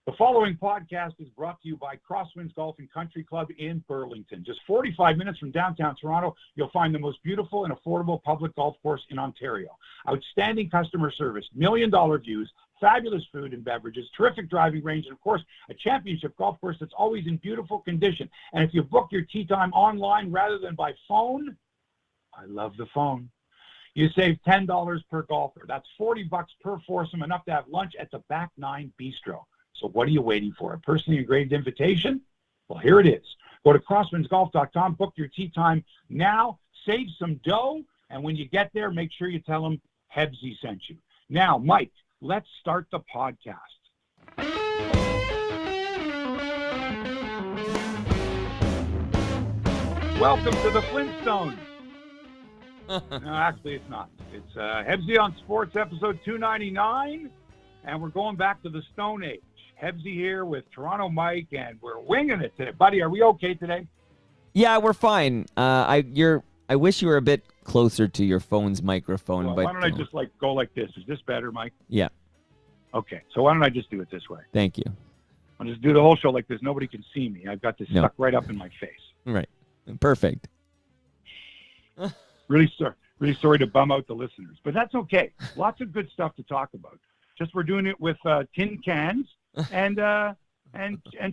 The following podcast is brought to you by Crosswinds Golf and Country Club in Burlington. Just 45 minutes from downtown Toronto, you'll find the most beautiful and affordable public golf course in Ontario. Outstanding customer service, million-dollar views, fabulous food and beverages, terrific driving range, and of course, a championship golf course that's always in beautiful condition. And if you book your tee time online rather than by phone, I love the phone, you save $10 per golfer. That's $40 per foursome, enough to have lunch at the Back Nine Bistro. So what are you waiting for? A personally engraved invitation? Well, here it is. Go to crosswindsgolf.com, book your tee time now, save some dough, and when you get there, make sure you tell them Hebsy sent you. Now, Mike, let's start the podcast. Welcome to the Flintstones. No, actually, it's not. It's Hebsy on Sports, episode 299, and we're going back to the Stone Age. Hebsy here with Toronto Mike, and we're winging it today. Buddy, are we okay today? Yeah, we're fine. I wish you were a bit closer to your phone's microphone. Well, but why don't I just go like this? Is this better, Mike? Yeah. Okay, so why don't I just do it this way? Thank you. I'll just do the whole show like this. Nobody can see me. I've got this stuck right up in my face. Right. Perfect. Really sorry to bum out the listeners, but that's okay. Lots of good stuff to talk about. Just we're doing it with tin cans and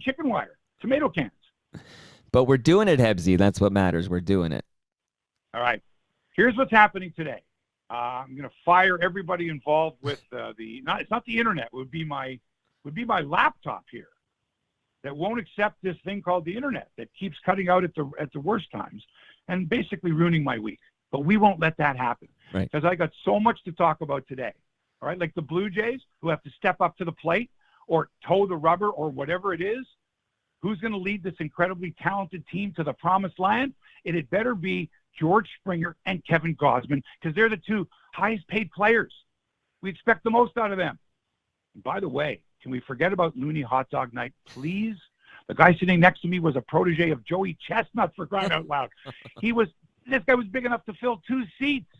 chicken wire, tomato cans. But we're doing it, Hebsy. That's what matters. We're doing it. All right. Here's what's happening today. I'm going to fire everybody involved with it's not the internet. It would be my laptop here that won't accept this thing called the internet that keeps cutting out at the worst times and basically ruining my week. But we won't let that happen, right? Because I got so much to talk about today. All right, like the Blue Jays who have to step up to the plate or toe the rubber or whatever it is. Who's going to lead this incredibly talented team to the promised land? It had better be George Springer and Kevin Gausman, because they're the two highest paid players. We expect the most out of them. And by the way, can we forget about Looney Hot Dog night, please? The guy sitting next to me was a protege of Joey Chestnut, for crying out loud. This guy was big enough to fill 2 seats,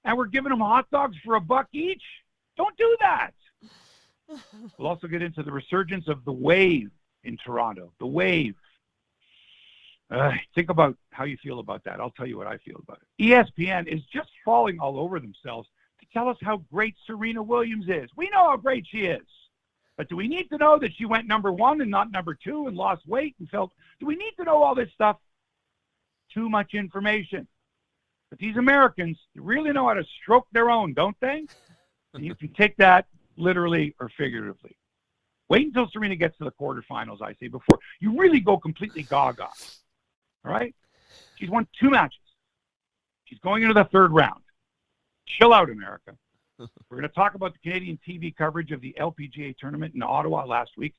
and we're giving him hot dogs for $1 each? Don't do that. We'll also get into the resurgence of the wave in Toronto. The wave. Think about how you feel about that. I'll tell you what I feel about it. ESPN is just falling all over themselves to tell us how great Serena Williams is. We know how great she is. But do we need to know that she went number 1 and not number 2 and lost weight and do we need to know all this stuff? Too much information. But these Americans really know how to stroke their own, don't they? And you can take that literally or figuratively. Wait until Serena gets to the quarterfinals, I say, before you really go completely gaga. All right? She's won 2 matches. She's going into the 3rd round. Chill out, America. We're going to talk about the Canadian TV coverage of the LPGA tournament in Ottawa last week,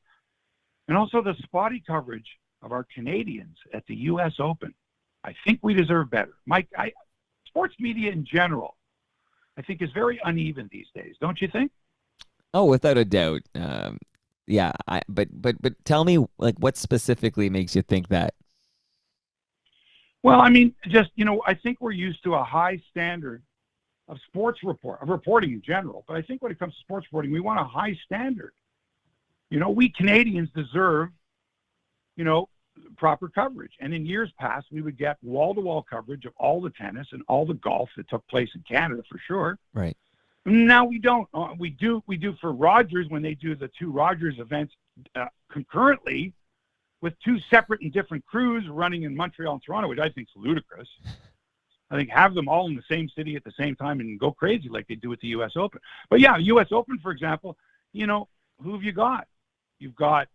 and also the spotty coverage of our Canadians at the U.S. Open. I think we deserve better. Mike, sports media in general, I think, is very uneven these days. Don't you think? Oh, without a doubt. Yeah. But tell me, like, what specifically makes you think that? Well, I mean, just, I think we're used to a high standard of reporting in general. But I think when it comes to sports reporting, we want a high standard. We Canadians deserve, proper coverage. And in years past, we would get wall-to-wall coverage of all the tennis and all the golf that took place in Canada, for sure. Right. Now we don't. We do for Rogers when they do the 2 Rogers events concurrently with 2 separate and different crews running in Montreal and Toronto, which I think is ludicrous. I think have them all in the same city at the same time and go crazy like they do at the U.S. Open. But yeah, U.S. Open, for example, who have you got? You've got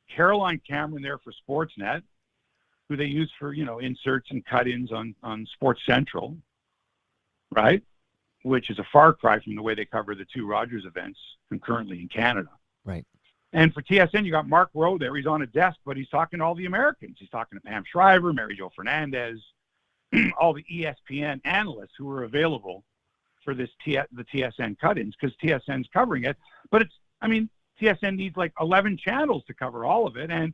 Caroline Cameron there for Sportsnet, who they use for, inserts and cut-ins on Sports Central, right? Which is a far cry from the way they cover the 2 Rogers events concurrently in Canada. Right. And for TSN, you got Mark Rowe there. He's on a desk, but he's talking to all the Americans. He's talking to Pam Shriver, Mary Jo Fernandez, all the ESPN analysts who are available for the TSN cut-ins, because TSN's covering it. But TSN needs like 11 channels to cover all of it. And,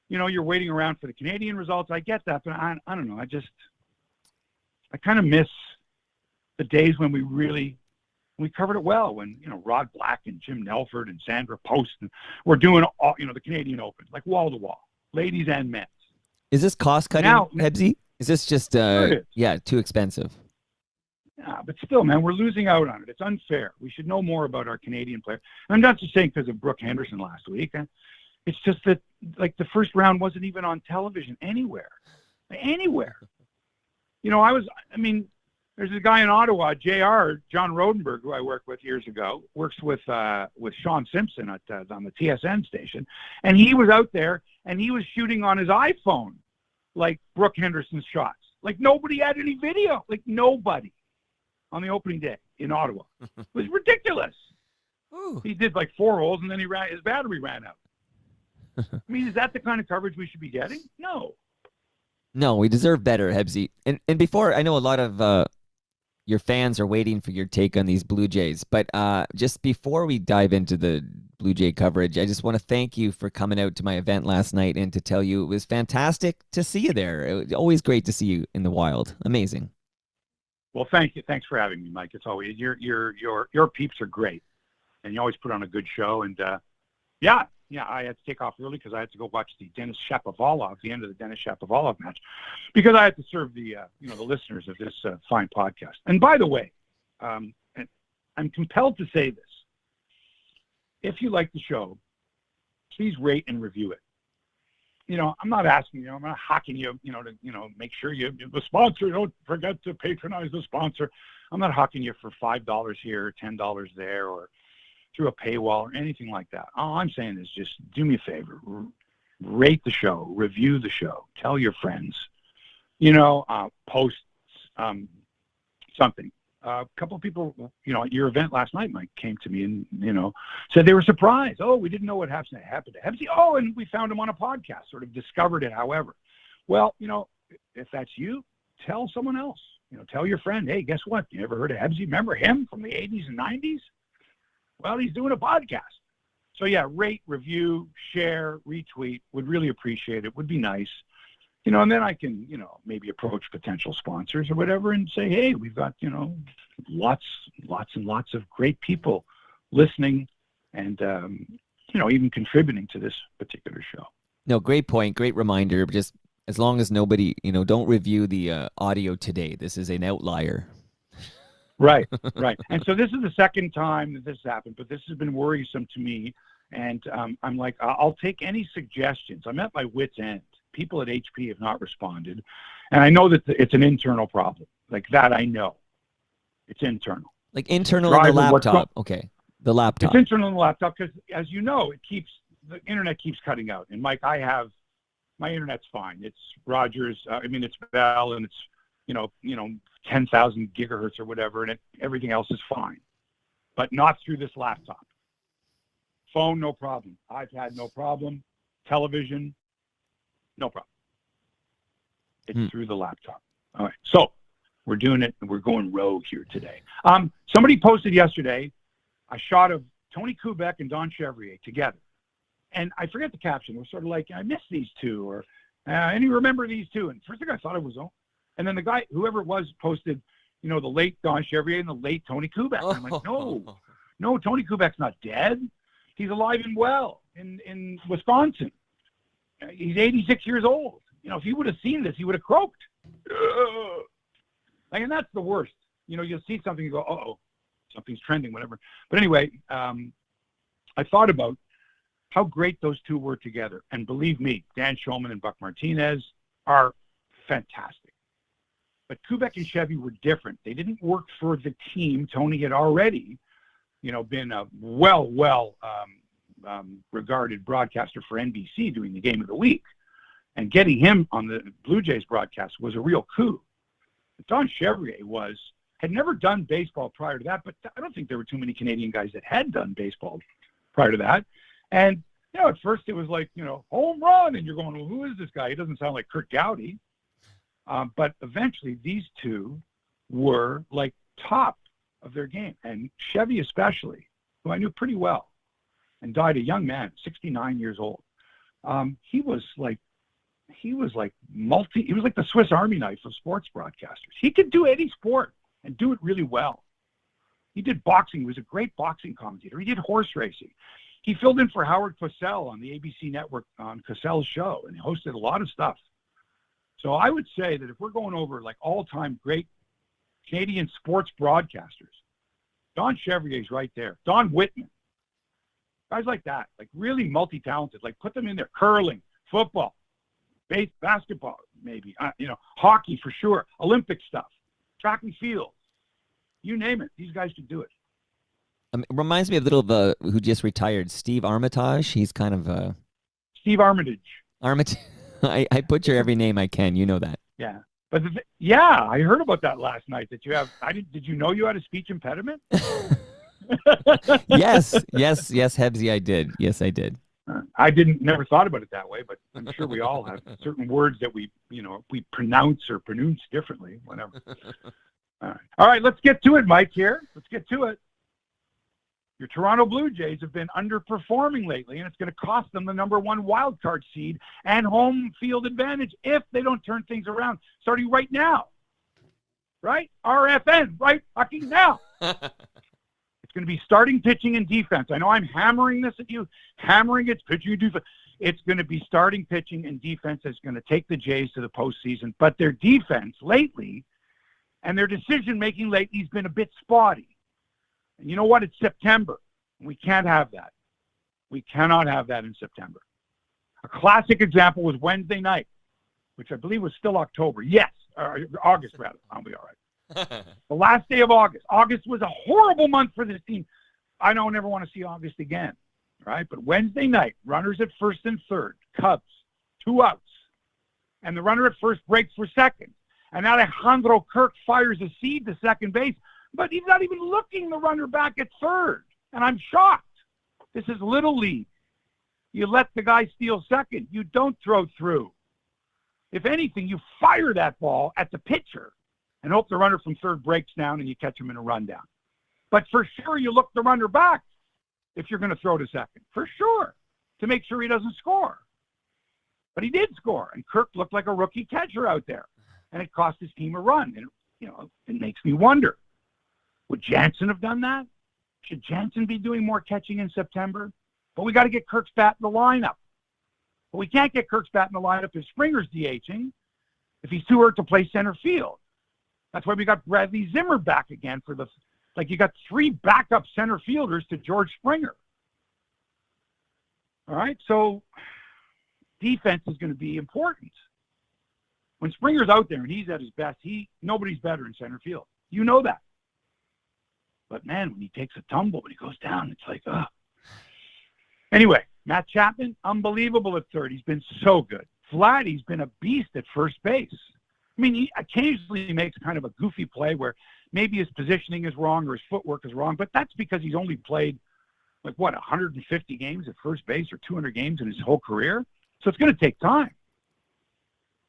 you're waiting around for the Canadian results. I get that, but I don't know. I kind of miss the days when we really We covered it well when, Rod Black and Jim Nelford and Sandra Post were doing all, the Canadian Open, like wall to wall, ladies and men. Is this cost cutting, Hebsy? Is this just too expensive? Yeah, but still, man, we're losing out on it. It's unfair. We should know more about our Canadian players. I'm not just saying because of Brooke Henderson last week. It's just that, like, the first round wasn't even on television anywhere. Anywhere. There's a guy in Ottawa, JR, John Rodenberg, who I worked with years ago, works with Sean Simpson on the TSN station, and he was out there, and he was shooting on his iPhone, like, Brooke Henderson's shots. Like, nobody had any video. Like, nobody on the opening day in Ottawa. It was ridiculous. Ooh. He did, like, 4 holes, and then his battery ran out. I mean, is that the kind of coverage we should be getting? No. No, we deserve better, Hebsy. And before, I know a lot of your fans are waiting for your take on these Blue Jays, but just before we dive into the Blue Jay coverage, I just want to thank you for coming out to my event last night and to tell you it was fantastic to see you there. It was always great to see you in the wild. Amazing. Well, thank you. Thanks for having me, Mike. It's always your peeps are great, and you always put on a good show. And I had to take off early because I had to go watch the end of the Dennis Shapovalov match, because I had to serve the listeners of this fine podcast. And by the way, I'm compelled to say this: if you like the show, please rate and review it. I'm not asking you, I'm not hawking you, to make sure the sponsor, don't forget to patronize the sponsor. I'm not hawking you for $5 here, $10 there, or through a paywall or anything like that. All I'm saying is just do me a favor, rate the show, review the show, tell your friends, post something. A couple of people, at your event last night, Mike, came to me and, said they were surprised. Oh, we didn't know what happened to Hebsy. Oh, and we found him on a podcast, sort of discovered it, however. Well, if that's you, tell someone else. Tell your friend, hey, guess what? You ever heard of Hebsy? Remember him from the 80s and 90s? Well, he's doing a podcast. So, yeah, rate, review, share, retweet. Would really appreciate it. Would be nice. And then I can, maybe approach potential sponsors or whatever and say, hey, we've got, lots and lots of great people listening and, even contributing to this particular show. No, great point. Great reminder. Just as long as nobody, don't review the audio today. This is an outlier. Right. And so this is the second time that this happened, but this has been worrisome to me. And I'm like, I'll take any suggestions. I'm at my wit's end. People at HP have not responded. And I know that it's an internal problem. Like that, I know. It's internal. Like internal in the laptop. Okay. The laptop. It's internal in the laptop because, as you know, the internet keeps cutting out. And Mike, my internet's fine. It's Rogers. It's Bell, and it's, 10,000 gigahertz or whatever, and everything else is fine. But not through this laptop. Phone, no problem. iPad, no problem. Television, no problem. It's through the laptop. All right. So we're doing it, and we're going rogue here today. Somebody posted yesterday a shot of Tony Kubek and Don Chevrier together. And I forget the caption. It was sort of like, I miss these two, or any remember these two. And first thing I thought it was, and then the guy, whoever it was, posted, the late Don Chevrier and the late Tony Kubek. And I'm like, no, Tony Kubek's not dead. He's alive and well in Wisconsin. He's 86 years old. If he would have seen this, he would have croaked. And that's the worst. You'll see something and go, uh-oh, something's trending, whatever. But anyway, I thought about how great those two were together. And believe me, Dan Shulman and Buck Martinez are fantastic. But Kubek and Chevy were different. They didn't work for the team. Tony had already, been a regarded broadcaster for NBC doing the Game of the Week. And getting him on the Blue Jays broadcast was a real coup. Don Chevrier had never done baseball prior to that, but I don't think there were too many Canadian guys that had done baseball prior to that. And, at first it was like, home run, and you're going, well, who is this guy? He doesn't sound like Kurt Gowdy. But eventually these two were like top of their game. And Chevy especially, who I knew pretty well and died a young man, 69 years old. He was like the Swiss Army knife of sports broadcasters. He could do any sport and do it really well. He did boxing. He was a great boxing commentator. He did horse racing. He filled in for Howard Cosell on the ABC network on Cosell's show, and he hosted a lot of stuff. So I would say that if we're going over like all-time great Canadian sports broadcasters, Don Chevrier's right there. Don Whitman. Guys like that, like really multi-talented. Like put them in there. Curling, football, basketball, maybe. Hockey for sure. Olympic stuff. Track and field. You name it. These guys could do it. It reminds me a little of who just retired, Steve Armitage. He's kind of Steve Armitage. Armitage. I butcher every name I can. You know that. Yeah. But I heard about that last night. That you have. Did you know you had a speech impediment? Yes, Hebsy, I did. Yes, I did. I never thought about it that way, but I'm sure we all have certain words that we pronounce differently, whatever. All right, let's get to it, Mike, here. Let's get to it. Your Toronto Blue Jays have been underperforming lately, and it's going to cost them the number 1 wild card seed and home field advantage if they don't turn things around starting right now. Right? RFN, right fucking now. It's going to be starting pitching and defense. I know I'm hammering this at you, hammering it's pitching and defense. It's going to be starting pitching and defense that's going to take the Jays to the postseason. But their defense lately and their decision-making lately has been a bit spotty. And you know what? It's September. We can't have that. We cannot have that in September. A classic example was Wednesday night, which I believe was still October. Yes, August, rather. I'll be all right. The last day of August. August was a horrible month for this team. I don't ever want to see August again, right? But Wednesday night, runners at first and third, Cubs, 2 outs. And the runner at first breaks for second. And Alejandro Kirk fires a seed to second base, but he's not even looking the runner back at third. And I'm shocked. This is Little League. You let the guy steal second. You don't throw through. If anything, you fire that ball at the pitcher and hope the runner from third breaks down and you catch him in a rundown. But for sure, you look the runner back if you're going to throw to second. For sure. To make sure he doesn't score. But he did score. And Kirk looked like a rookie catcher out there. And it cost his team a run. And, it makes me wonder. Would Jansen have done that? Should Jansen be doing more catching in September? But we got to get Kirk's bat in the lineup. But we can't get Kirk's bat in the lineup if Springer's DHing, if he's too hurt to play center field. That's why we got Bradley Zimmer back again you got 3 backup center fielders to George Springer. All right, so defense is going to be important. When Springer's out there and he's at his best, nobody's better in center field. You know that. But, man, when he takes a tumble, when he goes down, it's like, ugh. Anyway, Matt Chapman, unbelievable at third. He's been so good. Vladdy's been a beast at first base. I mean, he occasionally makes kind of a goofy play where maybe his positioning is wrong or his footwork is wrong, but that's because he's only played, 150 games at first base or 200 games in his whole career. So it's going to take time.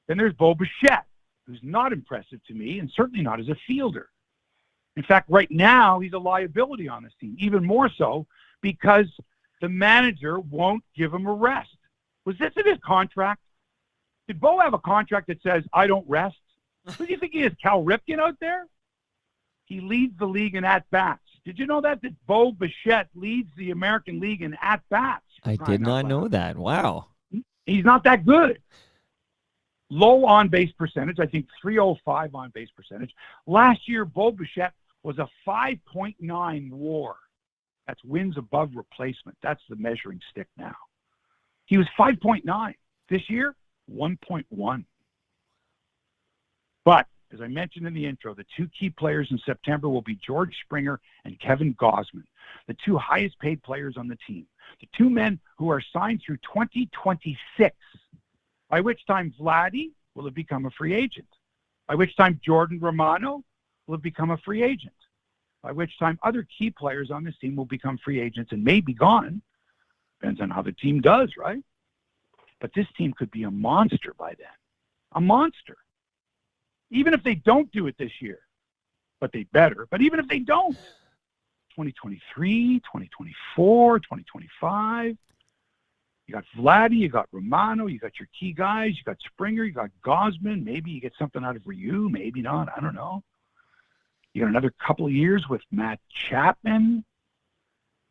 Then there's Bo Bichette, who's not impressive to me and certainly not as a fielder. In fact, right now, he's a liability on this team, even more so because the manager won't give him a rest. Was this in his contract? Did Bo have a contract that says, I don't rest? Who do you think he is, Cal Ripken out there? He leads the league in at-bats. Did you know that Bo Bichette leads the American League in at-bats? I did not know that. Wow. He's not that good. Low on-base percentage, I think 305 on-base percentage. Last year, Bo Bichette was a 5.9 WAR. That's wins above replacement. That's the measuring stick now. He was 5.9. This year, 1.1. But, as I mentioned in the intro, the 2 key players in September will be George Springer and Kevin Gausman, the 2 highest paid players on the team. The 2 men who are signed through 2026, by which time Vladdy will have become a free agent, by which time Jordan Romano will have become a free agent, by which time other key players on this team will become free agents and may be gone. Depends on how the team does, right? But this team could be a monster by then. A monster. Even if they don't do it this year. But they better. But even if they don't. 2023, 2024, 2025. You got Vladdy, you got Romano, you got your key guys, you got Springer, you got Gausman. Maybe you get something out of Ryu, maybe not. I don't know. You got another couple of years with Matt Chapman.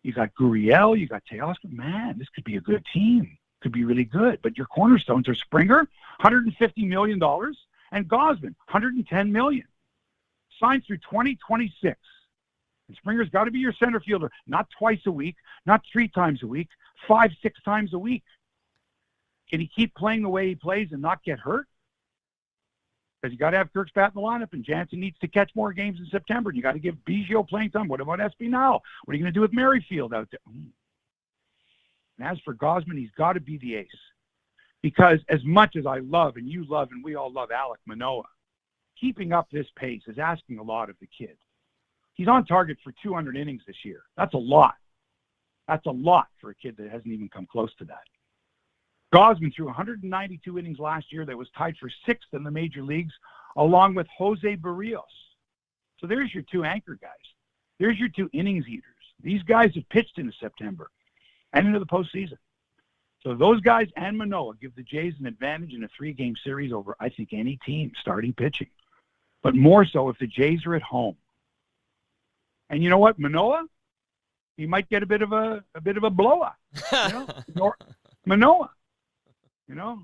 You got Gurriel. You got Teoscar. Man, this could be a good team. Could be really good. But your cornerstones are Springer, $150 million, and Gausman, $110 million. Signed through 2026. And Springer's got to be your center fielder, not twice a week, not 3 times a week, 5, 6 times a week. Can he keep playing the way he plays and not get hurt? Because you got to have Kirk's bat in the lineup, and Jansen needs to catch more games in September. And you got to give Biggio playing time. What about Espinal? What are you going to do with Merrifield out there? And as for Gausman, he's got to be the ace. Because as much as I love, and you love, and we all love Alek Manoah, keeping up this pace is asking a lot of the kid. He's on target for 200 innings this year. That's a lot. That's a lot for a kid that hasn't even come close to that. Gausman threw 192 innings last year. That was tied for 6th in the major leagues, along with Jose Barrios. So there's your 2 anchor guys. There's your 2 innings eaters. These guys have pitched into September and into the postseason. So those guys and Manoah give the Jays an advantage in a 3-game series over, I think, any team starting pitching. But more so if the Jays are at home. And you know what, Manoah, he might get a bit of a blow-up. You know? Manoah, you know.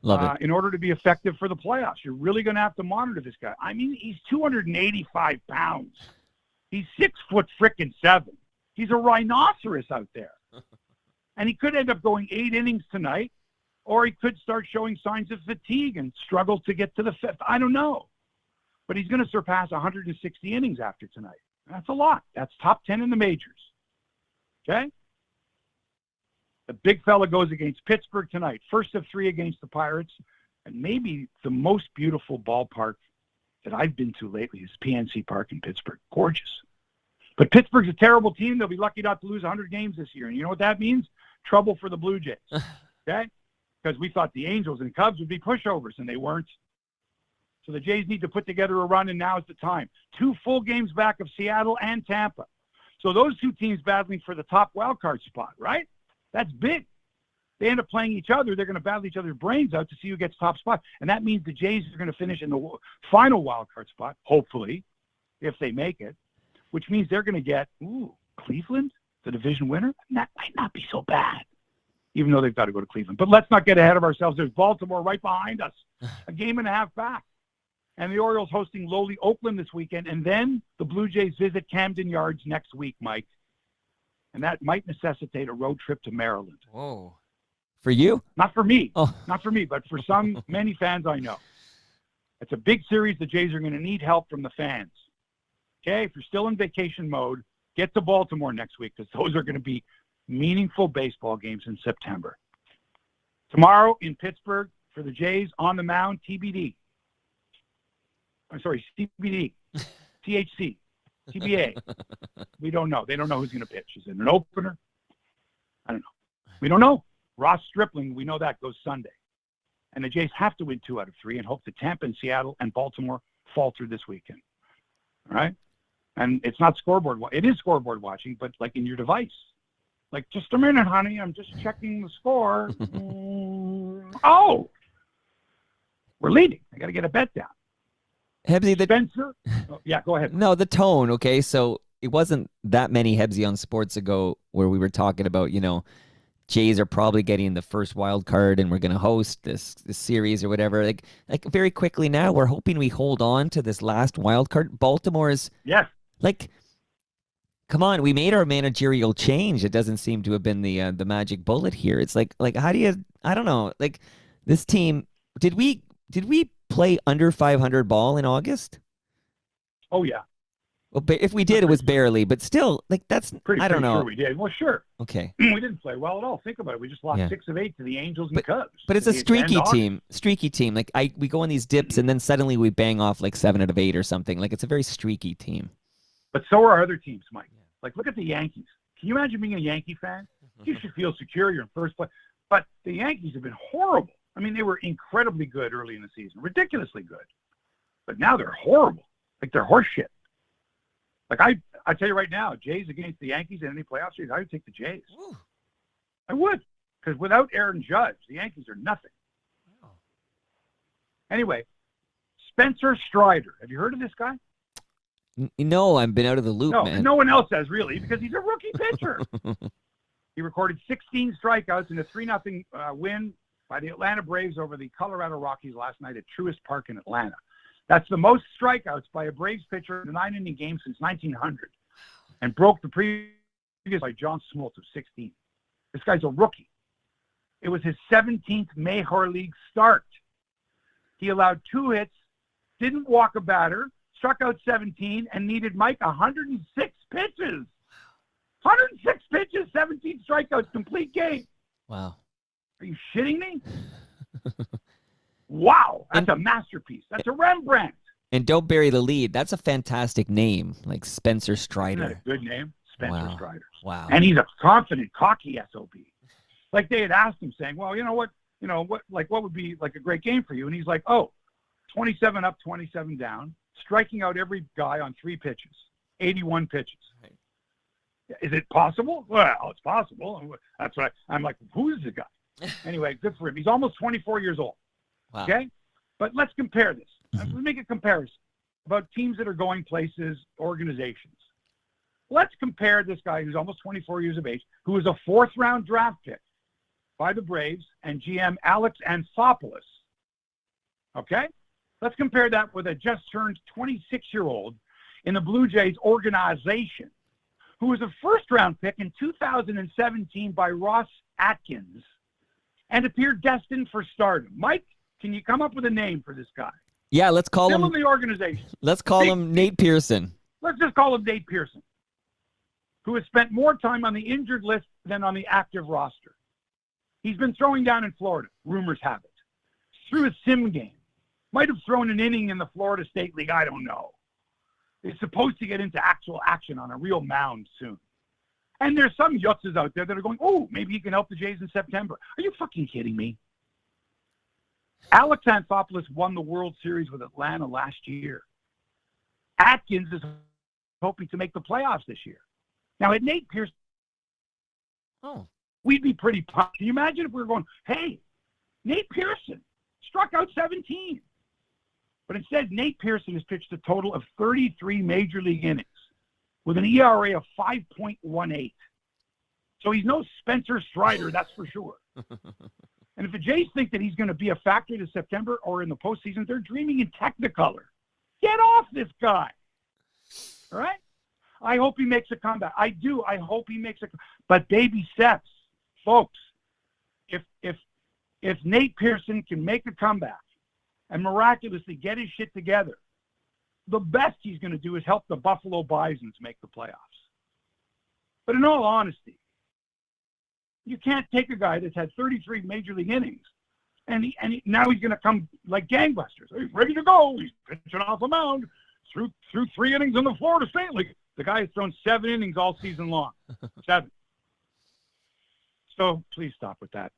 Love it. In order to be effective for the playoffs, you're really going to have to monitor this guy. I mean, he's 285 pounds. He's 6'7". He's a rhinoceros out there. And he could end up going 8 innings tonight, or he could start showing signs of fatigue and struggle to get to the 5th. I don't know. But he's going to surpass 160 innings after tonight. That's a lot. That's top 10 in the majors. Okay? The big fella goes against Pittsburgh tonight. First of 3 against the Pirates. And maybe the most beautiful ballpark that I've been to lately is PNC Park in Pittsburgh. Gorgeous. But Pittsburgh's a terrible team. They'll be lucky not to lose 100 games this year. And you know what that means? Trouble for the Blue Jays. Okay? Because we thought the Angels and Cubs would be pushovers, and they weren't. So the Jays need to put together a run, and now's the time. 2 full games back of Seattle and Tampa. So those 2 teams battling for the top wild card spot, right? That's big. They end up playing each other. They're going to battle each other's brains out to see who gets top spot. And that means the Jays are going to finish in the final wild card spot, hopefully, if they make it, which means they're going to get, Cleveland, the division winner? That might not be so bad, even though they've got to go to Cleveland. But let's not get ahead of ourselves. There's Baltimore right behind us, a game and a half back. And the Orioles hosting lowly Oakland this weekend. And then the Blue Jays visit Camden Yards next week, Mike. And that might necessitate a road trip to Maryland. Whoa. For you? Not for me. Oh. Not for me, but for many fans I know. It's a big series. The Jays are going to need help from the fans. Okay? If you're still in vacation mode, get to Baltimore next week because those are going to be meaningful baseball games in September. Tomorrow in Pittsburgh for the Jays on the mound, TBD. I'm sorry, CBD, THC, TBA. We don't know. They don't know who's going to pitch. Is it an opener? I don't know. We don't know. Ross Stripling, we know that, goes Sunday. And the Jays have to win 2 out of 3 and hope that Tampa and Seattle and Baltimore falter this weekend. All right? And it's not scoreboard. It is scoreboard watching, but like in your device. Like, just a minute, honey. I'm just checking the score. We're leading. I got to get a bet down. Hebsy, Spencer? Oh, yeah, go ahead. No, the tone, okay? So it wasn't that many Hebsy on Sports ago where we were talking about, Jays are probably getting the first wild card and we're going to host this series or whatever. Like very quickly now, we're hoping we hold on to this last wild card. Baltimore's, come on, we made our managerial change. It doesn't seem to have been the magic bullet here. It's like how do you, I don't know, like this team, did we play under 500 ball in August? Oh, yeah. Well, if we did, it was barely, but still, like that's, I don't know. Sure we did. Well, sure. Okay. We didn't play well at all. Think about it. We just lost 6 of 8 to the Angels and Cubs. But it's a streaky team. Like we go on these dips and then suddenly we bang off like 7 out of 8 or something. Like it's a very streaky team. But so are other teams, Mike. Like look at the Yankees. Can you imagine being a Yankee fan? You should feel secure. You're in first place. But the Yankees have been horrible. I mean, they were incredibly good early in the season, ridiculously good. But now they're horrible. Like they're horseshit. Like I tell you right now, Jays against the Yankees in any playoff series, I would take the Jays. Ooh. I would, because without Aaron Judge, the Yankees are nothing. Anyway, Spencer Strider. Have you heard of this guy? No, I've been out of the loop, No, man. no one else has really, because he's a rookie pitcher. He recorded 16 strikeouts in a 3-0 win by the Atlanta Braves over the Colorado Rockies last night at Truist Park in Atlanta. That's the most strikeouts by a Braves pitcher in a 9-inning game since 1900, and broke the previous by John Smoltz of 16. This guy's a rookie. It was his 17th Major League start. He allowed 2 hits, didn't walk a batter, struck out 17, and needed, Mike, 106 pitches. 106 pitches, 17 strikeouts, complete game. Wow. Are you shitting me? Wow. That's a masterpiece. That's a Rembrandt. And don't bury the lead. That's a fantastic name, like Spencer Strider. Isn't that a good name? Spencer Strider. Wow. And he's a confident, cocky SOB. Like they had asked him, saying, well, what would be like a great game for you? And he's like, 27 up, 27 down, striking out every guy on 3 pitches, 81 pitches. Right. Is it possible? Well, it's possible. That's right. I'm like, who is the guy? Anyway, good for him. He's almost 24 years old. Wow. Okay? But let's compare this. Let's make a comparison about teams that are going places, organizations. Let's compare this guy who's almost 24 years of age, who was a 4th-round draft pick by the Braves and GM Alex Anthopoulos. Okay? Let's compare that with a just-turned 26-year-old in the Blue Jays organization who was a 1st-round pick in 2017 by Ross Atkins and appeared destined for stardom. Mike, can you come up with a name for this guy? Yeah, let's call him the organization. Let's call him Nate Pearson. Let's just call him Nate Pearson, who has spent more time on the injured list than on the active roster. He's been throwing down in Florida, rumors have it, through a sim game. Might have thrown an inning in the Florida State League, I don't know. He's supposed to get into actual action on a real mound soon. And there's some yutzes out there that are going, maybe he can help the Jays in September. Are you fucking kidding me? Alex Anthopoulos won the World Series with Atlanta last year. Atkins is hoping to make the playoffs this year. Now, at Nate Pearson, we'd be pretty pumped. Can you imagine if we were going, hey, Nate Pearson struck out 17. But instead, Nate Pearson has pitched a total of 33 major league innings with an ERA of 5.18. So he's no Spencer Strider, that's for sure. And if the Jays think that he's going to be a factor this September or in the postseason, they're dreaming in Technicolor. Get off this guy. All right? I hope he makes a comeback. I do. I hope he makes a comeback. But baby steps. Folks, if Nate Pearson can make a comeback and miraculously get his shit together, the best he's going to do is help the Buffalo Bisons make the playoffs. But in all honesty, you can't take a guy that's had 33 major league innings and now he's going to come like gangbusters. He's ready to go. He's pitching off a mound through 3 innings in the Florida State League. The guy has thrown 7 innings all season long. 7. So please stop with that.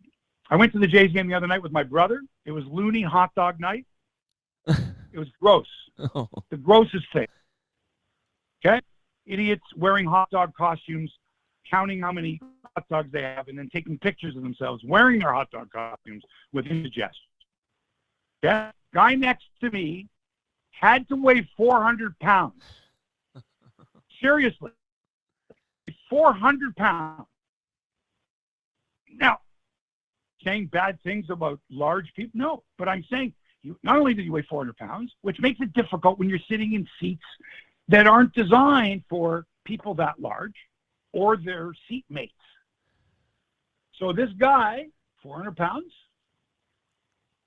I went to the Jays game the other night with my brother. It was Looney Hot Dog night. It was gross. The grossest thing. Okay? Idiots wearing hot dog costumes, counting how many hot dogs they have, and then taking pictures of themselves wearing their hot dog costumes with indigestion. Okay? Guy next to me had to weigh 400 pounds. Seriously. 400 pounds. Now, saying bad things about large people? No, but I'm saying not only do you weigh 400 pounds, which makes it difficult when you're sitting in seats that aren't designed for people that large or their seatmates. So this guy, 400 pounds,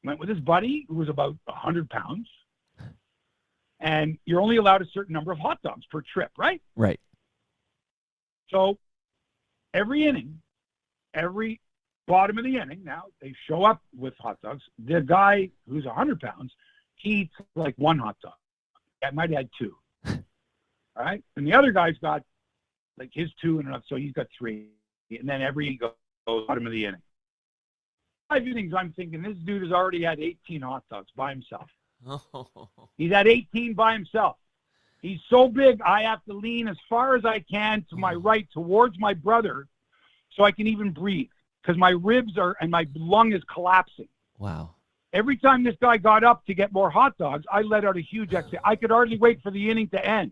went with his buddy who was about 100 pounds, and you're only allowed a certain number of hot dogs per trip, right? Right. So every inning, every bottom of the inning, now they show up with hot dogs. The guy who's 100 pounds, he eats like 1 hot dog. I might add 2. All right? And the other guy's got like his 2 and enough, so he's got 3. And then every goes bottom of the inning. 5 innings, I'm thinking this dude has already had 18 hot dogs by himself. He's had 18 by himself. He's so big, I have to lean as far as I can to my right towards my brother so I can even breathe, because my ribs and my lung is collapsing. Wow. Every time this guy got up to get more hot dogs, I let out a huge exhale. I could hardly wait for the inning to end.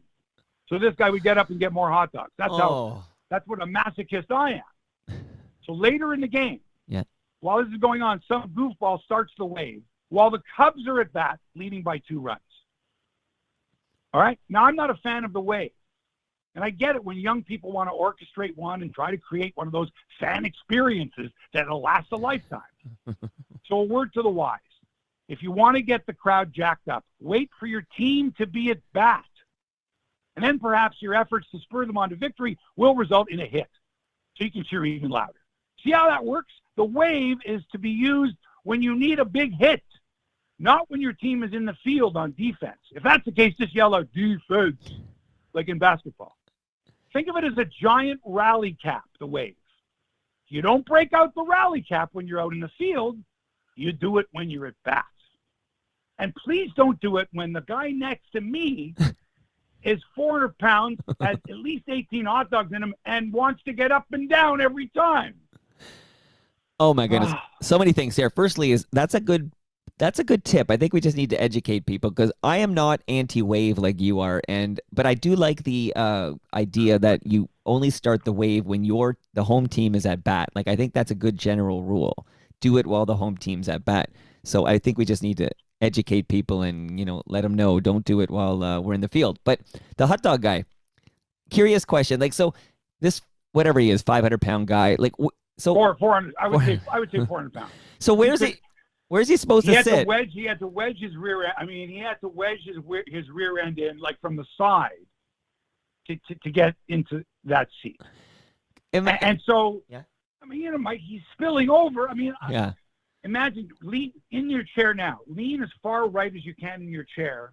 So this guy would get up and get more hot dogs. That's Oh. that's what a masochist I am. So later in the game, Yeah. while this is going on, some goofball starts the wave while the Cubs are at bat, leading by 2 runs. All right? Now, I'm not a fan of the wave. And I get it when young people want to orchestrate one and try to create one of those fan experiences that'll last a lifetime. So a word to the wise. If you want to get the crowd jacked up, wait for your team to be at bat. And then perhaps your efforts to spur them on to victory will result in a hit. So you can cheer even louder. See how that works? The wave is to be used when you need a big hit, not when your team is in the field on defense. If that's the case, just yell out defense, like in basketball. Think of it as a giant rally cap, the wave. You don't break out the rally cap when you're out in the field. You do it when you're at bat. And please don't do it when the guy next to me is 400 pounds, has at least 18 hot dogs in him, and wants to get up and down every time. Oh my goodness. So many things here. Firstly, that's a good tip. I think we just need to educate people because I am not anti-wave like you are, but I do like the idea that you only start the wave when the home team is at bat. Like I think that's a good general rule. Do it while the home team's at bat. So I think we just need to educate people and let them know don't do it while we're in the field. But the hot dog guy, curious question. Like so, this whatever he is, 500-pound guy. Like so 400. I would say 400 pounds. So where's he supposed to sit? He had to wedge his rear end. I mean, he had to wedge his rear end in like from the side to get into that seat. And so, yeah. I mean, Mike, he's spilling over. I mean, yeah. Imagine lean in your chair now. Lean as far right as you can in your chair,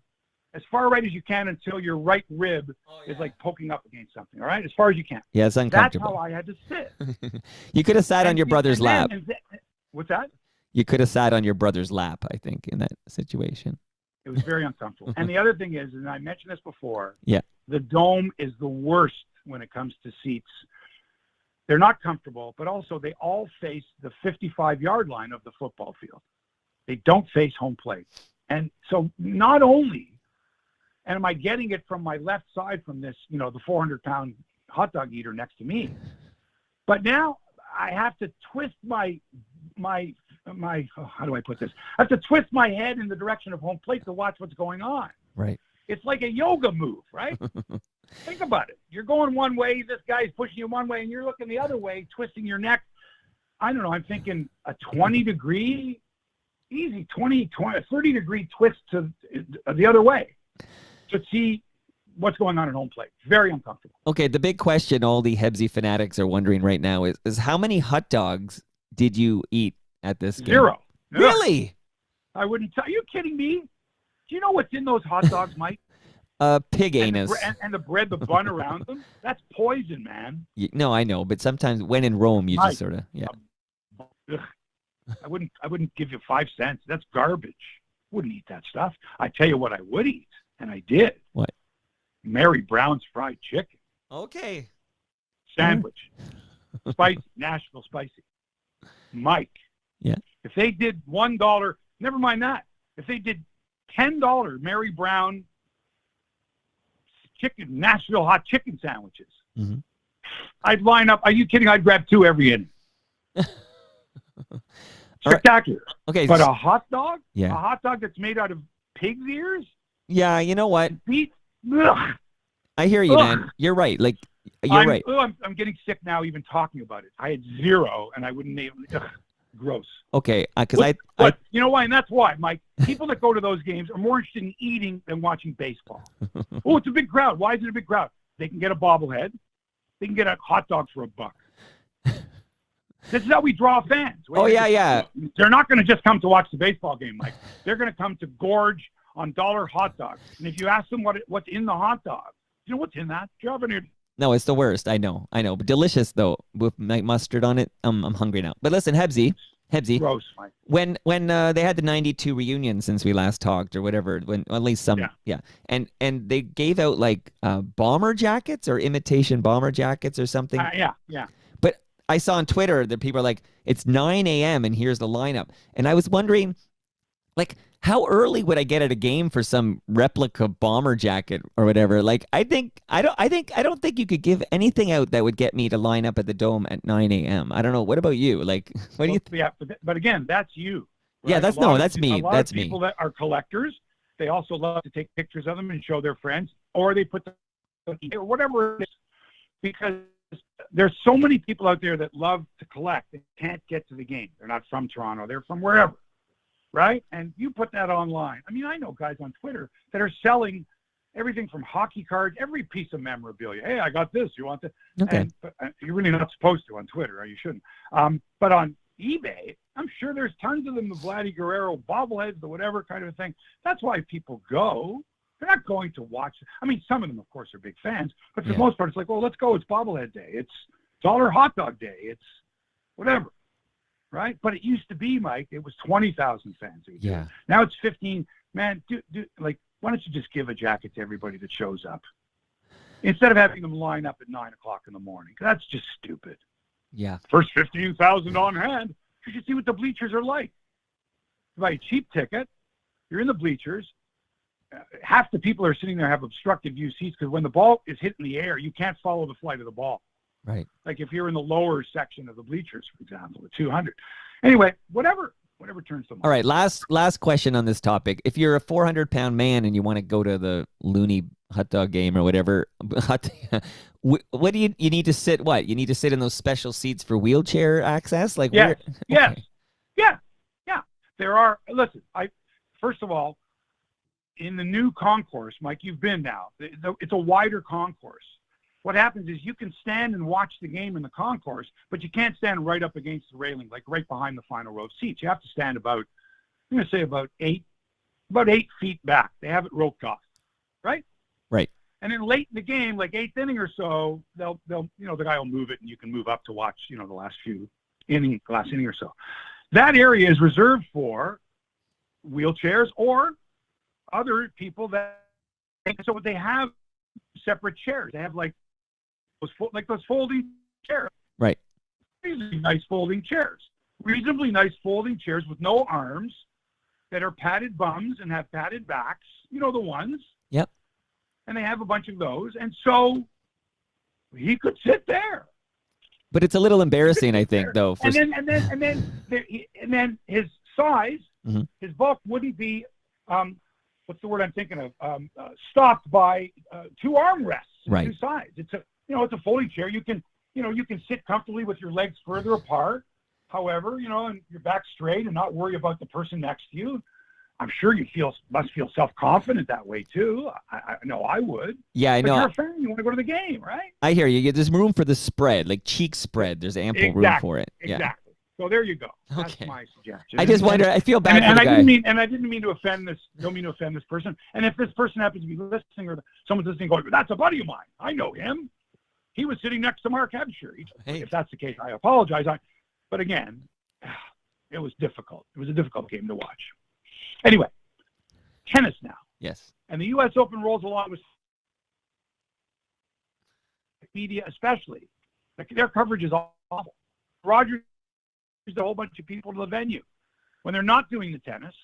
as far right as you can until your right rib is like poking up against something. All right, as far as you can. Yeah, it's uncomfortable. That's how I had to sit. You could have sat on your brother's lap. What's that? You could have sat on your brother's lap, I think, in that situation. It was very uncomfortable. And the other thing is, and I mentioned this before, yeah, the dome is the worst when it comes to seats. They're not comfortable, but also they all face the 55-yard line of the football field. They don't face home plate. And so not only am I getting it from my left side from this, the 400-pound hot dog eater next to me, but now I have to twist my how do I put this? I have to twist my head in the direction of home plate to watch what's going on. Right. It's like a yoga move, right? Think about it. You're going one way, this guy's pushing you one way, and you're looking the other way, twisting your neck. I don't know. I'm thinking a 20-degree, easy 30-degree twist to the other way to see what's going on at home plate. Very uncomfortable. Okay, the big question all the Hebsy fanatics are wondering right now is how many hot dogs did you eat at this game? 0. Really? I wouldn't tell. Are you kidding me? Do you know what's in those hot dogs, Mike? Pig anus. And the bread, the bun around them? That's poison, man. No, I know, but sometimes when in Rome, you just sort of, yeah. I wouldn't give you 5 cents. That's garbage. Wouldn't eat that stuff. I tell you what I would eat, and I did. What? Mary Brown's fried chicken. Okay. Sandwich. Spicy. Nashville spicy. Mike. Yeah. If they did $1, never mind that. If they did $10 Mary Brown chicken, Nashville hot chicken sandwiches, I'd line up. Are you kidding? I'd grab 2 every inning. Spectacular. Right. Okay. But a hot dog? Yeah. A hot dog that's made out of pig's ears? Yeah, you know what? Ugh. I hear you, man. You're right. Like, you're right. I'm getting sick now even talking about it. I had 0, and I wouldn't even. Gross. Okay, because you know why, and that's why, Mike. People that go to those games are more interested in eating than watching baseball. Oh, it's a big crowd. Why is it a big crowd? They can get a bobblehead. They can get a hot dog for $1. This is how we draw fans. Yeah. They're not going to just come to watch the baseball game, Mike. They're going to come to gorge on dollar hot dogs. And if you ask them what's in the hot dog, you know what's in that? Do you have any? No, it's the worst. I know. But delicious, though, with mustard on it. I'm hungry now. But listen, Hebsy. Gross, Mike. When they had the 92 reunion since we last talked or whatever, at least some, yeah. And they gave out like bomber jackets or imitation bomber jackets or something. Yeah. But I saw on Twitter that people are like, it's 9 a.m. and here's the lineup. And I was wondering, Like, how early would I get at a game for some replica bomber jacket or whatever? Like, I don't think you could give anything out that would get me to line up at the Dome at 9 a.m. I don't know. What about you? Like, what do you? Yeah, but again, that's you. Yeah, Right? that's me. A lot That's of people me. that are collectors, they also love to take pictures of them and show their friends, or they put them or whatever it is, because there's so many people out there that love to collect and can't get to the game. They're not from Toronto. They're from wherever, right? And you put that online. I mean, I know guys on Twitter that are selling everything from hockey cards, every piece of memorabilia. Hey, I got this. You want this? Okay. And you're really not supposed to on Twitter, or you shouldn't. But on eBay, I'm sure there's tons of them, the Vladdy Guerrero bobbleheads, the whatever kind of thing. That's why people go. They're not going to watch. I mean, some of them, of course, are big fans, but for the most part, it's like, well, let's go. It's bobblehead day. It's dollar hot dog day. It's whatever, right? But it used to be, Mike, it was 20,000 fans. Yeah. Now it's 15. Man, like, why don't you just give a jacket to everybody that shows up instead of having them line up at 9 o'clock in the morning? That's just stupid. Yeah. First 15,000 on hand. You should see what the bleachers are like. You buy a cheap ticket. You're in the bleachers. Half the people are sitting there have obstructive view seats because when the ball is hit in the air, you can't follow the flight of the ball. Right. Like if you're in the lower section of the bleachers, for example, at 200. Anyway, whatever turns them on. All right. Last question on this topic. If you're a 400-pound man and you want to go to the Looney Hot Dog game or whatever, what do you need to sit? What you need to sit in those special seats for wheelchair access? Like, yes, yes, okay. yeah. There are. Listen, first of all, in the new concourse, Mike, you've been now. It's a wider concourse. What happens is you can stand and watch the game in the concourse, but you can't stand right up against the railing, like right behind the final row of seats. You have to stand about 8 feet back. They have it roped off, right? Right. And then late in the game, like eighth inning or so, they'll the guy will move it, and you can move up to watch the last inning or so. That area is reserved for wheelchairs or other people so they have separate chairs. They have like those folding chairs. Right. Reasonably nice folding chairs with no arms that are padded bums and have padded backs. You know the ones. Yep. And they have a bunch of those, and so he could sit there. But it's a little embarrassing, I think, though. And then his size, his bulk wouldn't be. What's the word I'm thinking of? Stopped by two armrests. Right. Two sides. It's a folding chair. You can sit comfortably with your legs further apart. However, and your back straight and not worry about the person next to you. I'm sure you must feel self-confident that way too. I know I would. Yeah, I know. You're a fan. You want to go to the game, right? I hear you. There's room for the spread, like cheek spread. There's ample room for it. Yeah. Exactly. So there you go. That's Okay. my suggestion. I just wonder. I feel bad for and the guy. I didn't mean to offend this. Don't mean to offend this person. And if this person happens to be listening, or someone's listening, going, "That's a buddy of mine. I know him. He was sitting next to Mark Hebsy." Hey. If that's the case, I apologize. But again, it was difficult. It was a difficult game to watch. Anyway, tennis now. Yes. And the U.S. Open rolls along with media, especially. Their coverage is awful. Rogers a whole bunch of people to the venue. When they're not doing the tennis,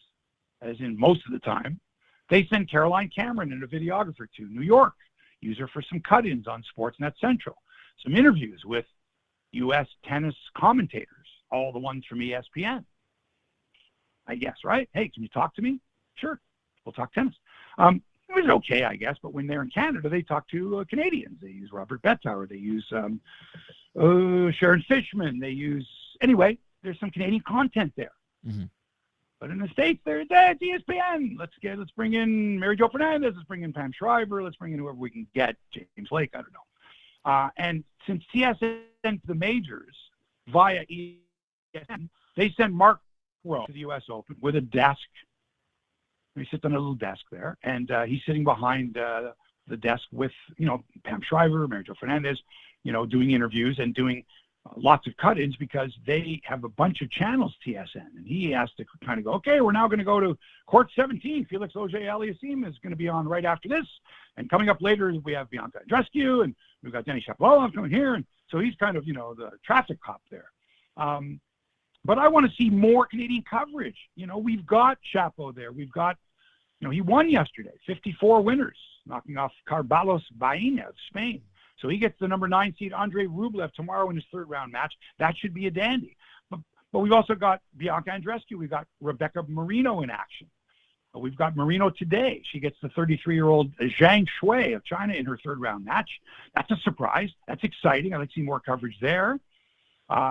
as in most of the time, they send Caroline Cameron and a videographer to New York, use her for some cut-ins on Sportsnet Central, some interviews with U.S. tennis commentators, all the ones from ESPN. I guess, right? Hey, can you talk to me? Sure, we'll talk tennis. It was okay, I guess, but when they're in Canada, they talk to Canadians. They use Robert Bettauer. They use Sharon Fishman. Anyway, there's some Canadian content there. Mm-hmm. But in the States, it's ESPN. Let's bring in Mary Jo Fernandez. Let's bring in Pam Shriver. Let's bring in whoever we can get. James Lake, I don't know. And since TSN to the majors via ESPN, they send Mark Rowe to the U.S. Open with a desk. He sits on a little desk there, and he's sitting behind the desk with, Pam Shriver, Mary Jo Fernandez, doing interviews and doing lots of cut-ins because they have a bunch of channels, TSN. And he has to kind of go, okay, we're now going to go to court 17. Felix Auger-Aliassime is going to be on right after this. And coming up later, we have Bianca Andreescu, and we've got Denny Shapovalov coming here. And so he's kind of, the traffic cop there. But I want to see more Canadian coverage. We've got Chapo there. We've got, he won yesterday, 54 winners, knocking off Carballos Baena of Spain. So he gets the number 9 seed Andrei Rublev tomorrow in his third-round match. That should be a dandy. But we've also got Bianca Andreescu. We've got Rebecca Marino in action. We've got Marino today. She gets the 33-year-old Zhang Shui of China in her third-round match. That's a surprise. That's exciting. I'd like to see more coverage there.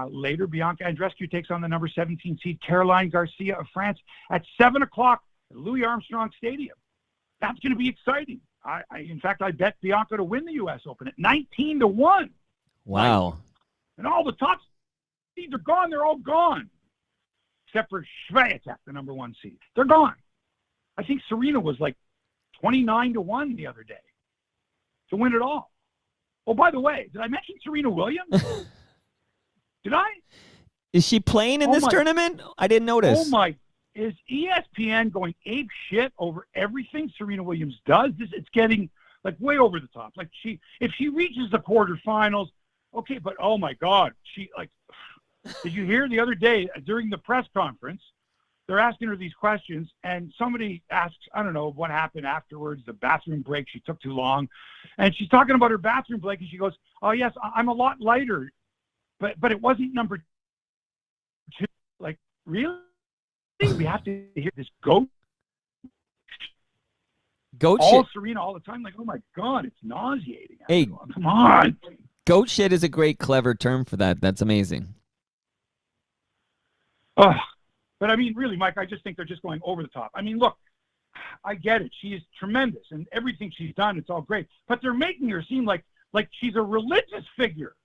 Later, Bianca Andreescu takes on the number 17 seed Caroline Garcia of France at 7 o'clock at Louis Armstrong Stadium. That's going to be exciting. In fact, I bet Bianca to win the U.S. Open at 19-1. Wow. And all the top seeds are gone. They're all gone. Except for Swiatek, the number 1 seed. They're gone. I think Serena was like 29-1 the other day to win it all. Oh, by the way, did I mention Serena Williams? Did I? Is she playing in this tournament? I didn't notice. Oh, my. Is ESPN going ape shit over everything Serena Williams does? It's getting, like, way over the top. Like, if she reaches the quarterfinals, okay, but, oh, my God. Did you hear the other day during the press conference, they're asking her these questions, and somebody asks, I don't know what happened afterwards, the bathroom break, she took too long, and she's talking about her bathroom break, and she goes, oh, yes, I'm a lot lighter, but it wasn't number 2. Like, really? We have to hear this goat shit. Serena all the time. Like, oh, my God, it's nauseating. Hey, come on. Goat shit is a great, clever term for that. That's amazing. Oh. But, I mean, really, Mike, I just think they're just going over the top. I mean, look, I get it. She is tremendous, and everything she's done, it's all great. But they're making her seem like she's a religious figure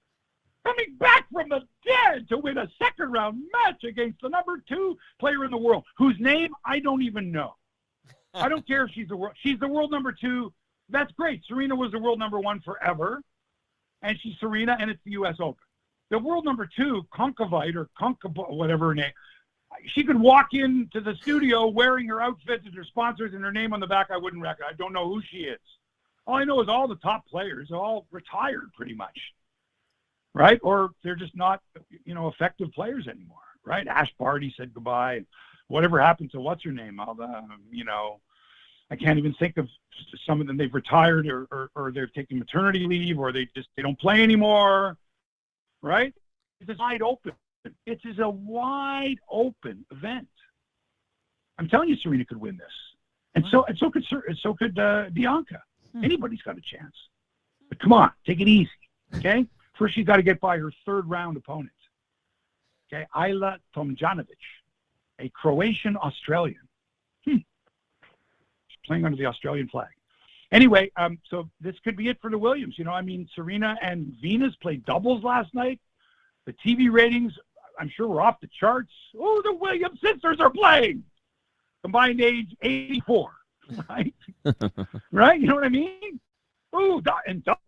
coming back from the dead to win a second-round match against the number 2 player in the world, whose name I don't even know. I don't care if she's the world number 2. That's great. Serena was the world number 1 forever, and she's Serena, and it's the U.S. Open. The world number 2, Konkavite or whatever her name, she could walk into the studio wearing her outfit and her sponsors and her name on the back. I wouldn't recognize. I don't know who she is. All I know is all the top players are all retired pretty much, right? Or they're just not, effective players anymore, right? Ash Barty said goodbye. Whatever happened to what's her name? I can't even think of some of them. They've retired or they're taking maternity leave or they don't play anymore, right? It's wide open. It is a wide open event. I'm telling you, Serena could win this, and so could Bianca. Anybody's got a chance. But come on, take it easy, okay? First, she's got to get by her third-round opponent, okay? Ayla Tomljanovic, a Croatian Australian. She's playing under the Australian flag. Anyway, so this could be it for the Williams. Serena and Venus played doubles last night. The TV ratings, I'm sure, were off the charts. Oh, the Williams sisters are playing. Combined age 84, right? Right? You know what I mean? Oh, and double,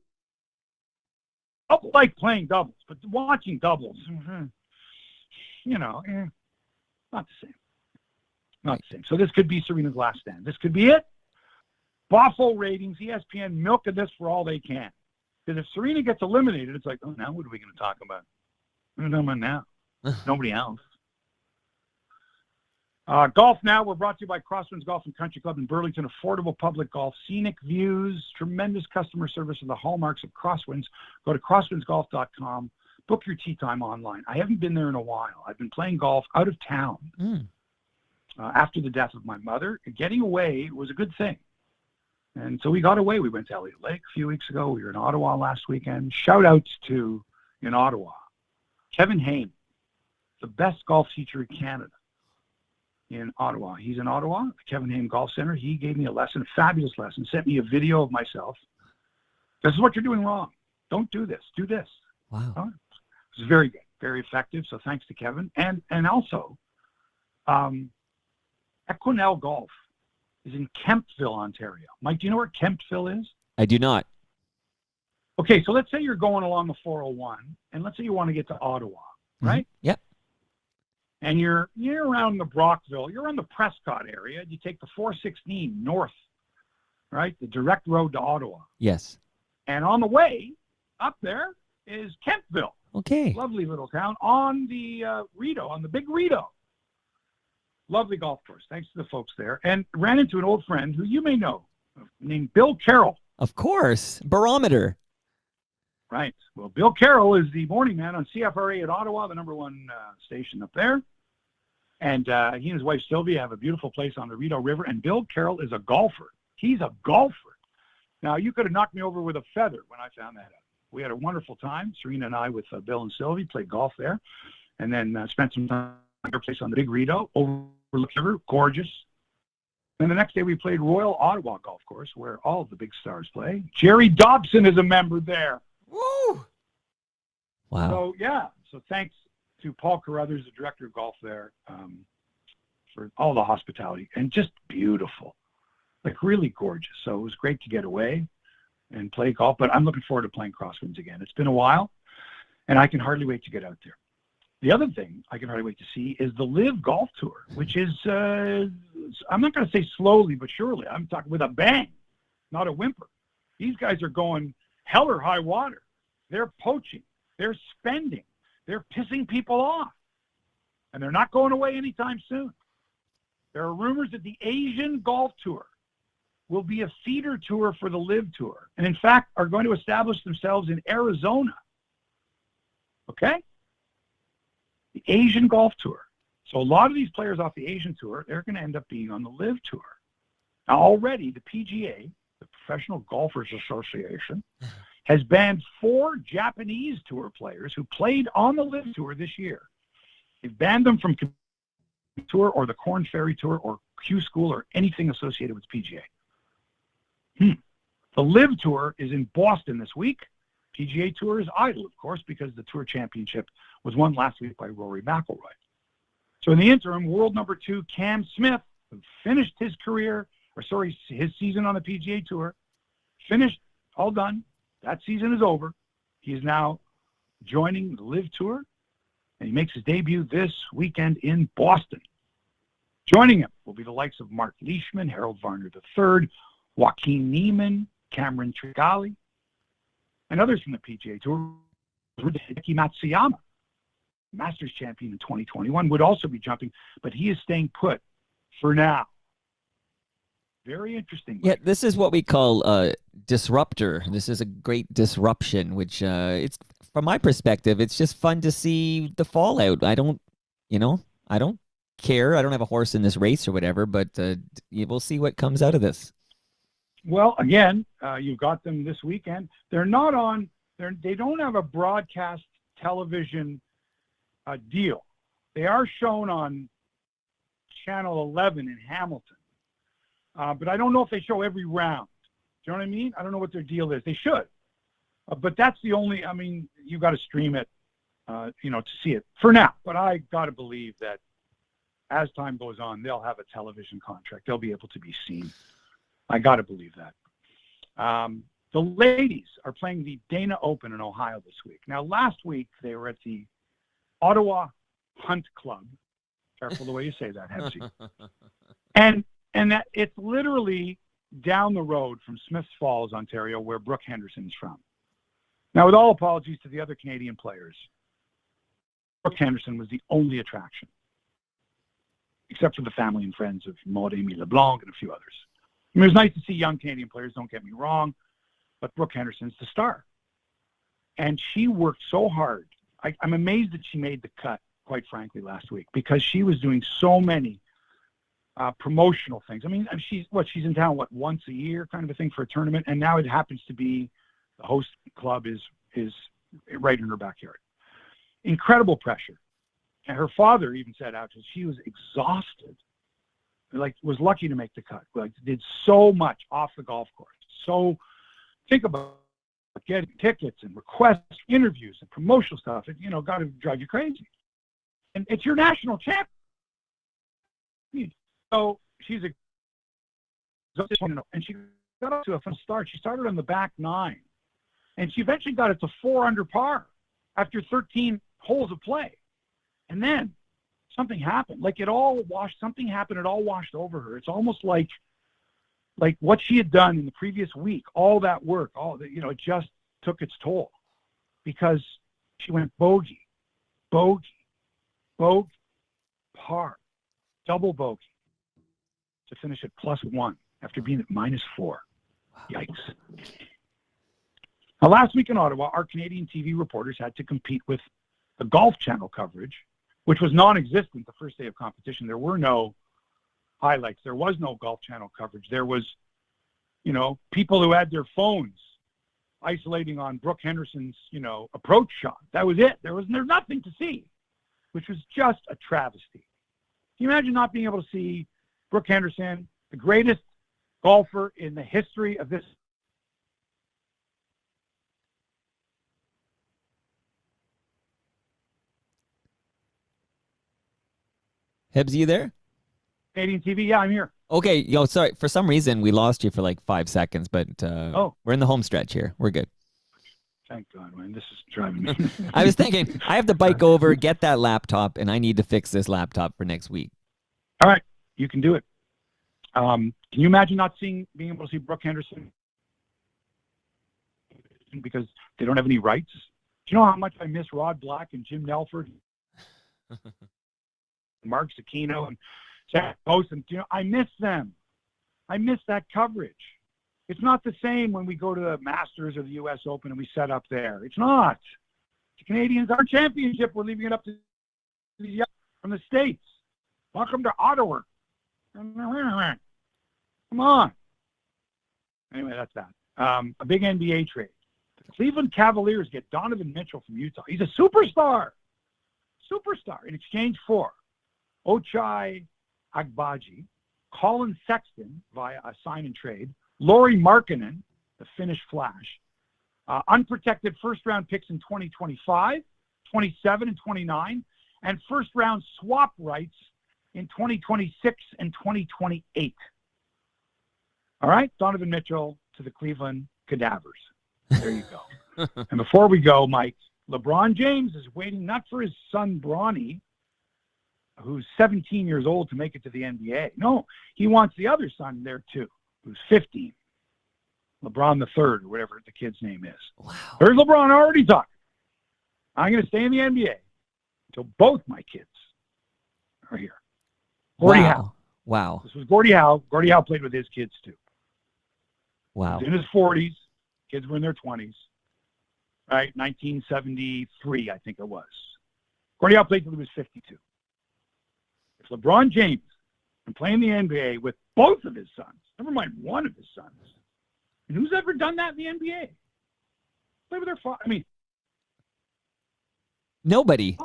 like playing doubles, but watching doubles, not the same. Not the same. So this could be Serena's last stand. This could be it. Boffo ratings, ESPN milking this for all they can. Because if Serena gets eliminated, it's like, oh, now what are we going to talk about? What are we talking about now? Nobody else. Golf Now, we're brought to you by Crosswinds Golf and Country Club in Burlington. Affordable public golf, scenic views, tremendous customer service, and the hallmarks of Crosswinds. Go to crosswindsgolf.com. Book your tee time online. I haven't been there in a while. I've been playing golf out of town after the death of my mother. Getting away was a good thing. And so we got away. We went to Elliott Lake a few weeks ago. We were in Ottawa last weekend. Shout outs to, in Ottawa, Kevin Hain, the best golf teacher in Canada in Ottawa. He's in Ottawa, the Kevin Hain Golf Center. He gave me a lesson, a fabulous lesson, sent me a video of myself. This is what you're doing wrong. Don't do this. Do this. Wow. It was very good, very effective. So thanks to Kevin. And also, Equinel Golf is in Kemptville, Ontario. Mike, do you know where Kemptville is? I do not. Okay, so let's say you're going along the 401, and let's say you want to get to Ottawa, right? Mm-hmm. Yep. And you're around the Brockville, you're on the Prescott area. You take the 416 north, right? The direct road to Ottawa. Yes. And on the way up there is Kemptville. Okay. Lovely little town on the Rito, on the Big Rito. Lovely golf course. Thanks to the folks there. And ran into an old friend who you may know named Bill Carroll. Of course. Barometer. Right. Well, Bill Carroll is the morning man on CFRA at Ottawa, the #1 station up there. And he and his wife Sylvia have a beautiful place on the Rito River. And Bill Carroll is a golfer. He's a golfer. Now, you could have knocked me over with a feather when I found that out. We had a wonderful time, Serena and I, with Bill and Sylvie, played golf there, and then spent some time at their place on the Big Rito, overlooking the river, gorgeous. And the next day we played Royal Ottawa Golf Course, where all of the big stars play. Jerry Dobson is a member there. Woo! Wow. So, yeah. So thanks to Paul Carruthers, the director of golf there, for all the hospitality. And just beautiful. Like, really gorgeous. So it was great to get away and play golf. But I'm looking forward to playing Crosswinds again. It's been a while, and I can hardly wait to get out there. The other thing I can hardly wait to see is the Live Golf Tour, which is, I'm not going to say slowly, but surely. I'm talking with a bang, not a whimper. These guys are going hell or high water. They're poaching. They're spending. They're pissing people off. And they're not going away anytime soon. There are rumors that the Asian Golf Tour will be a feeder tour for the Live Tour, and in fact are going to establish themselves in Arizona. Okay? The Asian Golf Tour. So a lot of these players off the Asian Tour, they're going to end up being on the Live Tour. Now already the PGA, the Professional Golfers Association, has banned 4 Japanese tour players who played on the Live Tour this year. They've banned them from Tour or the Corn Ferry Tour or Q School or anything associated with PGA. The Live Tour is in Boston this week. PGA Tour is idle, of course, because the Tour Championship was won last week by Rory McIlroy. So in the interim, world #2 Cam Smith, who finished his his season on the PGA Tour, finished, all done. That season is over. He is now joining the Live Tour, and he makes his debut this weekend in Boston. Joining him will be the likes of Mark Leishman, Harold Varner III, Joaquin Niemann, Cameron Trigali, and others from the PGA Tour. Hideki Matsuyama, Masters champion in 2021, would also be jumping, but he is staying put for now. Very interesting. Yeah, this is what we call disruptor. This is a great disruption, which it's from my perspective, it's just fun to see the fallout. I don't care. I don't have a horse in this race or whatever, but we'll see what comes out of this. Well, again, you've got them this weekend. They're not on. They don't have a broadcast television deal. They are shown on Channel 11 in Hamilton, but I don't know if they show every round. Do you know what I mean? I don't know what their deal is. They should, but that's the only. I mean, you got to stream it, to see it for now. But I got to believe that as time goes on, they'll have a television contract. They'll be able to be seen. I got to believe that. The ladies are playing the Dana Open in Ohio this week. Now, last week, they were at the Ottawa Hunt Club. Careful the way you say that, Hebsy. And that it's literally down the road from Smiths Falls, Ontario, where Brooke Henderson is from. Now, with all apologies to the other Canadian players, Brooke Henderson was the only attraction, except for the family and friends of Maud-Émile LeBlanc and a few others. I mean, it was nice to see young Canadian players, don't get me wrong, but Brooke Henderson's the star. And she worked so hard. I'm amazed that she made the cut, quite frankly, last week, because she was doing so many promotional things. I mean, she's in town, once a year kind of a thing for a tournament, and now it happens to be the host club is right in her backyard. Incredible pressure. And her father even said after she was exhausted, was lucky to make the cut. Did so much off the golf course. So think about getting tickets and requests, interviews and promotional stuff. It, got to drive you crazy. And it's your national champion. So she's and she got up to a fun start. She started on the back 9, and she eventually got it to 4 under par after 13 holes of play. And then something happened. Something happened. It all washed over her. It's almost like what she had done in the previous week, all that work, it just took its toll, because She went bogey, bogey, bogey, par, double bogey to finish at +1 after being at -4. Yikes. Now, last week in Ottawa, our Canadian TV reporters had to compete with the Golf Channel coverage, which was non-existent the first day of competition. There were no highlights. There was no Golf Channel coverage. There was, people who had their phones isolating on Brooke Henderson's, approach shot. That was it. There's nothing to see, which was just a travesty. Can you imagine not being able to see Brooke Henderson, the greatest golfer in the history of this? Hebsy, you there? Canadian TV? Yeah, I'm here. Okay, sorry. For some reason, we lost you for like 5 seconds, but we're in the home stretch here. We're good. Thank God, man. This is driving me. I was thinking, I have to bike over, get that laptop, and I need to fix this laptop for next week. All right, you can do it. Can you imagine not being able to see Brooke Henderson because they don't have any rights? Do you know how much I miss Rod Black and Jim Nelford, Mark Zucchino, and Jack Post? And I miss them. I miss that coverage. It's not the same when we go to the Masters or the U.S. Open and we set up there. It's not. The Canadians, our championship, we're leaving it up to these young from the States. Welcome to Ottawa. Come on. Anyway, that's that. A big NBA trade. The Cleveland Cavaliers get Donovan Mitchell from Utah. He's a superstar. In exchange for Ochai Agbaji, Colin Sexton via a sign and trade, Lauri Markkanen, the Finnish Flash, unprotected first-round picks in 2025, 27, and 29, and first-round swap rights in 2026 and 2028. All right, Donovan Mitchell to the Cleveland Cadavers. There you go. And before we go, Mike, LeBron James is waiting not for his son Bronny, who's 17 years old, to make it to the NBA. No, he wants the other son there too, who's 15. LeBron the third, or whatever the kid's name is. Wow. There's LeBron already talking. I'm going to stay in the NBA until both my kids are here. Gordie Howe. Wow. This was Gordie Howe. Gordie Howe played with his kids too. Wow. He was in his 40s. Kids were in their 20s. Right? 1973, I think it was. Gordie Howe played until he was 52. If LeBron James can play in the NBA with both of his sons, never mind one of his sons, and who's ever done that in the NBA? Play with their father. I mean, nobody.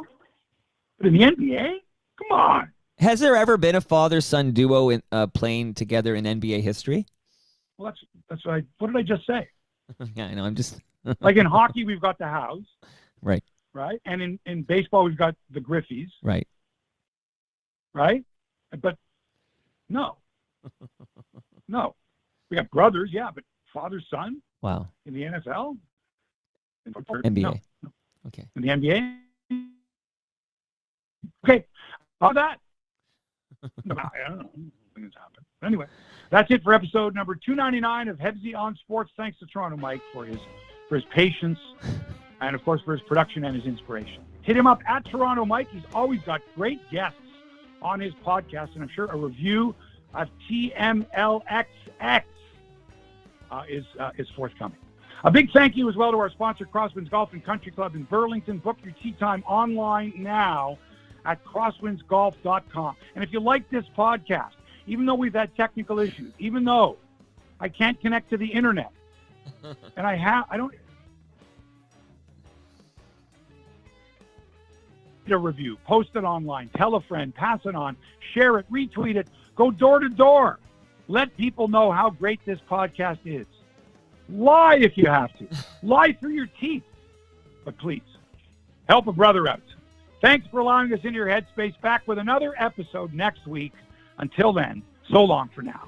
But in the NBA? Come on. Has there ever been a father-son duo in playing together in NBA history? Well, that's what did I just say? Yeah, I know. I'm just like in hockey, we've got the Howes, right, and in baseball, we've got the Griffeys, right. But no, we got brothers, yeah, but father son. Wow. In the NFL, NBA. No. Okay. In the NBA. Okay, how that? No, I don't know. Things happen. But anyway, that's it for episode number 299 of Hebsy on Sports. Thanks to Toronto Mike for his patience and, of course, for his production and his inspiration. Hit him up at Toronto Mike. He's always got great guests on his podcast, and I'm sure a review of TMLXX is forthcoming. A big thank you as well to our sponsor, Crosswinds Golf and Country Club in Burlington. Book your tee time online now at crosswindsgolf.com. And if you like this podcast, even though we've had technical issues, even though I can't connect to the internet, and I don't a review, post it online, tell a friend, pass it on, share it, retweet it, go door to door. Let people know how great this podcast is. Lie if you have to. Lie through your teeth. But please, help a brother out. Thanks for allowing us into your headspace. Back with another episode next week. Until then, so long for now.